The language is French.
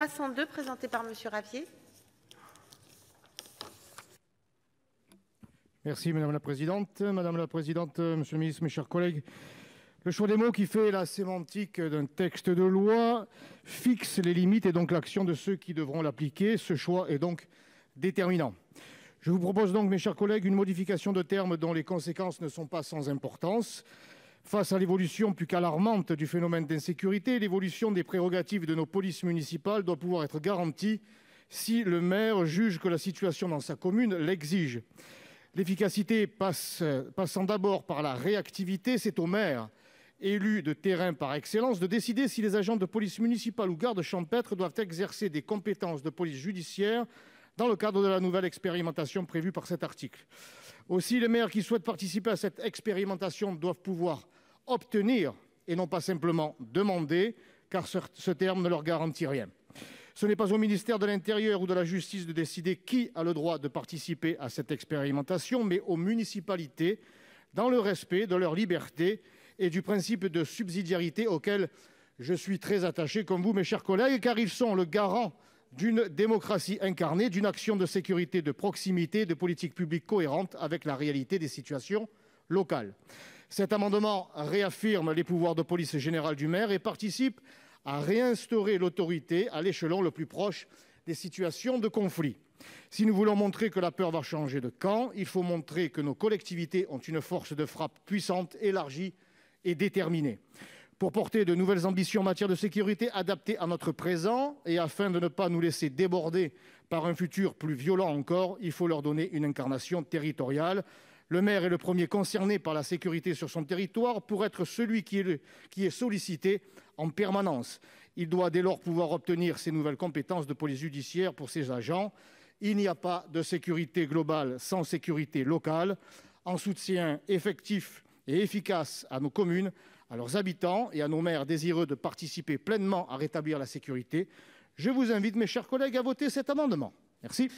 302 présenté par Monsieur Ravier. Merci Madame la Présidente. Madame la Présidente, Monsieur le Ministre, mes chers collègues, le choix des mots qui fait la sémantique d'un texte de loi fixe les limites et donc l'action de ceux qui devront l'appliquer. Ce choix est donc déterminant. Je vous propose donc, mes chers collègues, une modification de termes dont les conséquences ne sont pas sans importance. Face à l'évolution plus qu'alarmante du phénomène d'insécurité, l'évolution des prérogatives de nos polices municipales doit pouvoir être garantie si le maire juge que la situation dans sa commune l'exige. L'efficacité passant d'abord par la réactivité, c'est au maire, élu de terrain par excellence, de décider si les agents de police municipale ou gardes champêtres doivent exercer des compétences de police judiciaire dans le cadre de la nouvelle expérimentation prévue par cet article. Aussi, les maires qui souhaitent participer à cette expérimentation doivent pouvoir obtenir et non pas simplement demander, car ce terme ne leur garantit rien. Ce n'est pas au ministère de l'Intérieur ou de la Justice de décider qui a le droit de participer à cette expérimentation, mais aux municipalités, dans le respect de leur liberté et du principe de subsidiarité auquel je suis très attaché, comme vous, mes chers collègues, car ils sont le garant d'une démocratie incarnée, d'une action de sécurité de proximité, de politique publique cohérente avec la réalité des situations locales. Cet amendement réaffirme les pouvoirs de police générale du maire et participe à réinstaurer l'autorité à l'échelon le plus proche des situations de conflit. Si nous voulons montrer que la peur va changer de camp, il faut montrer que nos collectivités ont une force de frappe puissante, élargie et déterminée. Pour porter de nouvelles ambitions en matière de sécurité adaptées à notre présent et afin de ne pas nous laisser déborder par un futur plus violent encore, il faut leur donner une incarnation territoriale. Le maire est le premier concerné par la sécurité sur son territoire pour être celui qui est sollicité en permanence. Il doit dès lors pouvoir obtenir ces nouvelles compétences de police judiciaire pour ses agents. Il n'y a pas de sécurité globale sans sécurité locale. En soutien effectif et efficace à nos communes, à leurs habitants et à nos maires désireux de participer pleinement à rétablir la sécurité, je vous invite, mes chers collègues, à voter cet amendement. Merci.